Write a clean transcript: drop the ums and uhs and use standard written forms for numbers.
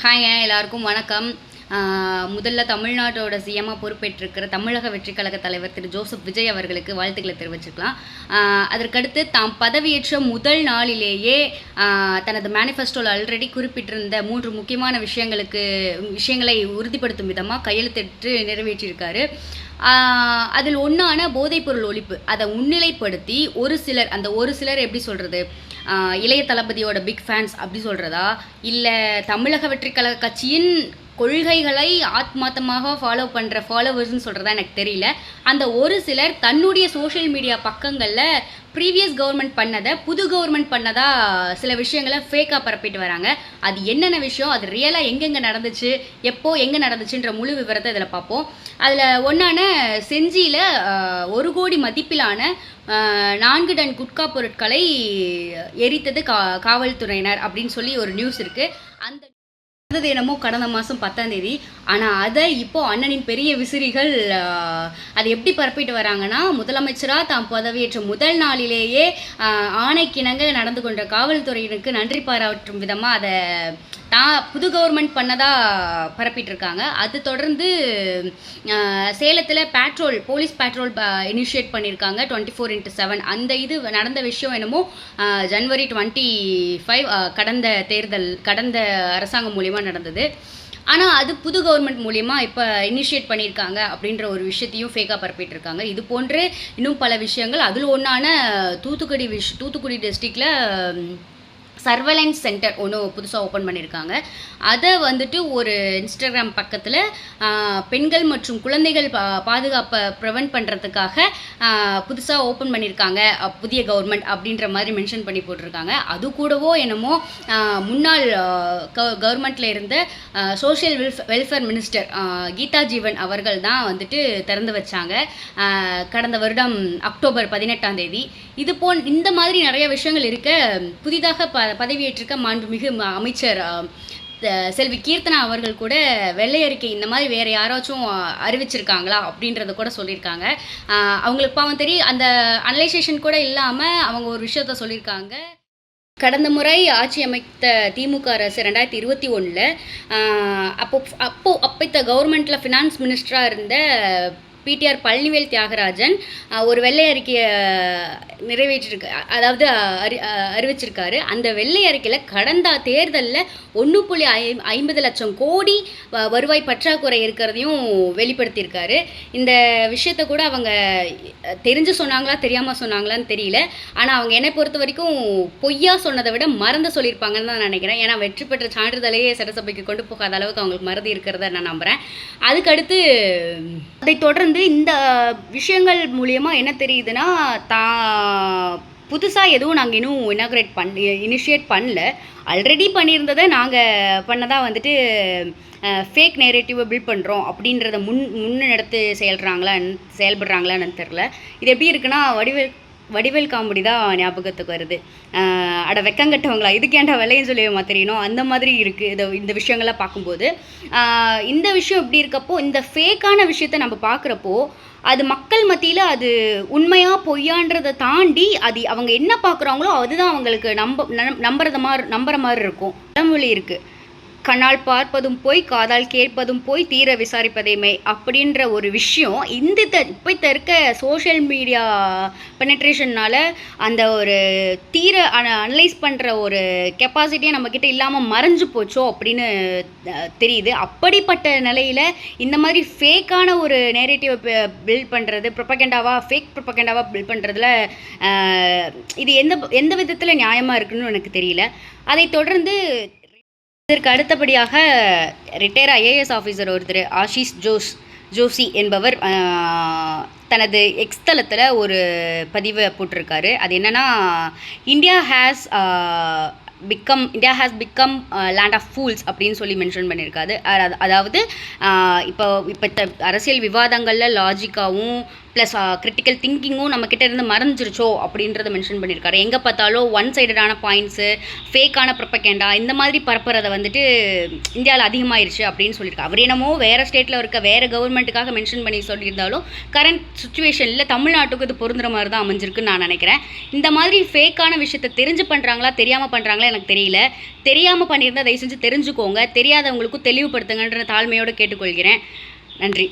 ஹாய்ங்க எல்லாருக்கும் வணக்கம். முதல்ல தமிழ்நாட்டோட சிஎம்மாக பொறுப்பேற்றிருக்கிற தமிழக வெற்றிக் கழக தலைவர் திரு ஜோசப் விஜய் அவர்களுக்கு வாழ்த்துக்களை தெரிவிச்சுக்கலாம். அதற்கடுத்து தாம் பதவியேற்ற முதல் நாளிலேயே தனது மேனிஃபெஸ்டோவில் ஆல்ரெடி குறிப்பிட்டிருந்த 3 முக்கியமான விஷயங்களை உறுதிப்படுத்தும் விதமாக கையெழுத்திட்டு நிறைவேற்றியிருக்காரு. அதில் ஒன்றான போதைப்பொருள் ஒழிப்பு. அதை முன்னிலைப்படுத்தி ஒரு சிலர் எப்படி சொல்கிறது, இளைய தளபதியோட பிக் ஃபேன்ஸ் அப்படி சொல்கிறதா, இல்லை தமிழக வெற்றிக் கழக கட்சியின் கொள்கைகளை ஆத்மார்த்தமாக ஃபாலோ பண்ணுற ஃபாலோவர்ஸ்னு சொல்கிறதா எனக்கு தெரியல. அந்த ஒரு சிலர் தன்னுடைய சோஷியல் மீடியா பக்கங்களில் ப்ரீவியஸ் கவர்மெண்ட் பண்ணதை புது கவர்மெண்ட் பண்ணதா சில விஷயங்களை ஃபேக்காக பரப்பிட்டு வராங்க. அது என்னென்ன விஷயம், அது ரியலாக எங்கெங்கே நடந்துச்சு, எங்கே நடந்துச்சுன்ற முழு விவரத்தை இதில் பார்ப்போம். அதில் ஒன்றான செஞ்சியில் 1 கோடி மதிப்பிலான 4 டன் குட்கா பொருட்களை எரித்தது காவல்துறையினர் அப்படின்னு சொல்லி ஒரு நியூஸ் இருக்குது. அந்த என்னமோ கடந்த மாதம் 10ஆம் தேதி. ஆனால் அதை இப்போ அண்ணனின் பெரிய விசிறிகள் அதை எப்படி பரப்பிட்டு வராங்கன்னா, முதலமைச்சராக தாம் பதவியேற்ற முதல் நாளிலேயே ஆணைக்கிணங்க நடந்து கொண்ட காவல்துறையினருக்கு நன்றி பாராட்டும் விதமாக அதை புது கவர்மெண்ட் பண்ணதாக பரப்பிட்டு இருக்காங்க. அது தொடர்ந்து சேலத்தில் போலீஸ் பேட்ரோல் இனிஷியேட் பண்ணியிருக்காங்க 24/7. அந்த இது நடந்த விஷயம் என்னமோ ஜனவரி 25 கடந்த அரசாங்கம் மூலிமா நடந்தது. ஆனால் அது புது கவர்மெண்ட் மூலியமாக இப்போ இனிஷியேட் பண்ணியிருக்காங்க அப்படின்ற ஒரு விஷயத்தையும் ஃபேக்காக பரப்பிட்டு இருக்காங்க. இது போன்று இன்னும் பல விஷயங்கள். அதில் ஒன்றான தூத்துக்குடி டிஸ்ட்ரிக்டில் சர்வேலன்ஸ் சென்டர் ஒன்று புதுசாக ஓப்பன் பண்ணியிருக்காங்க. அதை வந்துட்டு ஒரு இன்ஸ்டாகிராம் பக்கத்தில் பெண்கள் மற்றும் குழந்தைகள் பாதுகாப்பை ப்ரிவென்ட் பண்ணுறதுக்காக புதுசாக ஓப்பன் பண்ணியிருக்காங்க புதிய கவர்மெண்ட் அப்படின்ற மாதிரி மென்ஷன் பண்ணி போட்டிருக்காங்க. அது கூடவோ என்னமோ முன்னாள் கவர்மெண்ட்டில் இருந்த social welfare minister Geetha Jeevan அவர்கள் தான் வந்துட்டு திறந்து வச்சாங்க கடந்த வருடம் அக்டோபர் 18ஆம் தேதி. இந்த மாதிரி நிறைய விஷயங்கள் இருக்க புதிதாக பதவியேற்றிருக்க மாண்புமிகு அமைச்சர் செல்வி கீர்த்தனா அவர்கள் கூட வெள்ளை அறிக்கை இந்த மாதிரி வேறு யாராச்சும் அறிவிச்சிருக்காங்களா அப்படின்றத கூட சொல்லியிருக்காங்க. அவங்களுக்கு பாவம் தெரியும், அந்த அனலைசேஷன் கூட இல்லாமல் அவங்க ஒரு விஷயத்த சொல்லியிருக்காங்க. கடந்த முறை ஆட்சி அமைத்த திமுக அரசு 2021 அப்போ கவர்மெண்ட்டில் ஃபினான்ஸ் மினிஸ்டராக இருந்த பிடிஆர் பழனிவேல் தியாகராஜன் ஒரு வெள்ளை அறிக்கையை அறிவிச்சிருக்காரு. அந்த வெள்ளை அறிக்கையில் கடந்த தேர்தலில் 1.50 லட்சம் கோடி வருவாய் பற்றாக்குறை இருக்கிறதையும் வெளிப்படுத்தியிருக்காரு. இந்த விஷயத்தை கூட அவங்க தெரிஞ்சு சொன்னாங்களா தெரியாமல் சொன்னாங்களான்னு தெரியல. ஆனால் அவங்க என்னை பொறுத்த வரைக்கும் பொய்யா சொன்னதை விட மறந்து சொல்லியிருப்பாங்கன்னு தான் நினைக்கிறேன். ஏன்னா வெற்றி பெற்ற சான்றிதழையே சட்டசபைக்கு கொண்டு போகாத அளவுக்கு அவங்களுக்கு மறதி இருக்கிறத நான் நம்புகிறேன். அதுக்கடுத்து அதை தொடர்ந்து இந்த விஷயங்கள் மூலியமாக என்ன தெரியுதுன்னா, புதுசாக எதுவும் நாங்கள் இன்னும் இனிஷியேட் பண்ணல. ஆல்ரெடி பண்ணியிருந்ததை நாங்கள் பண்ணதாக வந்துட்டு ஃபேக் நேரேட்டிவை பில்ட் பண்ணுறோம் அப்படின்றத முன்னெடுத்து செயல்படுறாங்களான்னு தெரில. இது எப்படி இருக்குன்னா, வடிவேல் காமெடி தான் ஞாபகத்துக்கு வருது. அட வெக்கங்கட்டவங்களா, இதுக்கு ஏன்டா விலையும் சொல்லி தெரியணும், அந்த மாதிரி இருக்குது இந்த விஷயங்கள்லாம் பார்க்கும்போது. இந்த விஷயம் இப்படி இருக்கப்போ, இந்த ஃபேக்கான விஷயத்தை நம்ம பார்க்குறப்போ அது மக்கள் மத்தியில் அது உண்மையாக பொய்யான்றதை தாண்டி அது அவங்க என்ன பார்க்குறாங்களோ அதுதான் அவங்களுக்கு நம்புற மாதிரி இருக்கும். பழமொழி இருக்குது, கண்ணால் பார்ப்பதும் போய் காதால் கேட்பதும் போய் தீர விசாரிப்பதையுமே அப்படின்ற ஒரு விஷயம் இப்போ இருக்க சோஷியல் மீடியா பெனட்ரேஷன்னால் அந்த ஒரு தீர அனலைஸ் பண்ணுற ஒரு கெப்பாசிட்டியே நம்மக்கிட்ட இல்லாமல் மறைஞ்சு போச்சோ அப்படின்னு தெரியுது. அப்படிப்பட்ட நிலையில் இந்த மாதிரி ஃபேக்கான ஒரு நேரேட்டிவை பில்ட் பண்ணுறது, ஃபேக் ப்ரொபகண்டாவாக பில்ட் பண்ணுறதுல இது எந்த விதத்தில் நியாயமாக இருக்குன்னு எனக்கு தெரியல. அதை தொடர்ந்து இதற்கு அடுத்தபடியாக ரிட்டையர் ஐஏஎஸ் ஆஃபீஸர் ஒருத்தர் ஆஷிஷ் ஜோஷி என்பவர் தனது எக்ஸ் தளத்தில் ஒரு பதிவை போட்டிருக்காரு. அது என்னென்னா, India has become land of fools அப்படின்னு சொல்லி மென்ஷன் பண்ணியிருக்காரு. அதாவது இப்போ அரசியல் விவாதங்களில் லாஜிக்காகவும் ப்ளஸ் கிரிட்டிக்கல் திங்கிங்கும் நம்மக்கிட்ட இருந்து மறைஞ்சிருச்சோ அப்படின்றத மென்ஷன் பண்ணியிருக்காரு. எங்கே பார்த்தாலும் ஒன் சைடடான பாயிண்ட்ஸு, ஃபேக்கான ப்ரொபகேண்டா இந்த மாதிரி பரப்புறதை வந்துட்டு இந்தியாவில் அதிகமாகிருச்சு அப்படின்னு சொல்லியிருக்காரு. அவர் என்னமோ வேறு ஸ்டேட்டில் இருக்க வேறு கவர்மெண்ட்டுக்காக மென்ஷன் பண்ணி சொல்லியிருந்தாலும் கரண்ட் சுச்சுவேஷனில் தமிழ்நாட்டுக்கு இது பொருந்துற மாதிரி தான் அமைஞ்சிருக்குன்னு நான் நினைக்கிறேன். இந்த மாதிரி ஃபேக்கான விஷயத்தை தெரிஞ்சு பண்ணுறாங்களா தெரியாமல் பண்ணுறாங்களா எனக்கு தெரியல. தெரியாமல் பண்ணியிருந்தால் தயவு செஞ்சு தெரிஞ்சுக்கோங்க, தெரியாதவங்களுக்கும் தெளிவுபடுத்துங்கன்ற தாழ்மையோடு கேட்டுக்கொள்கிறேன். நன்றி.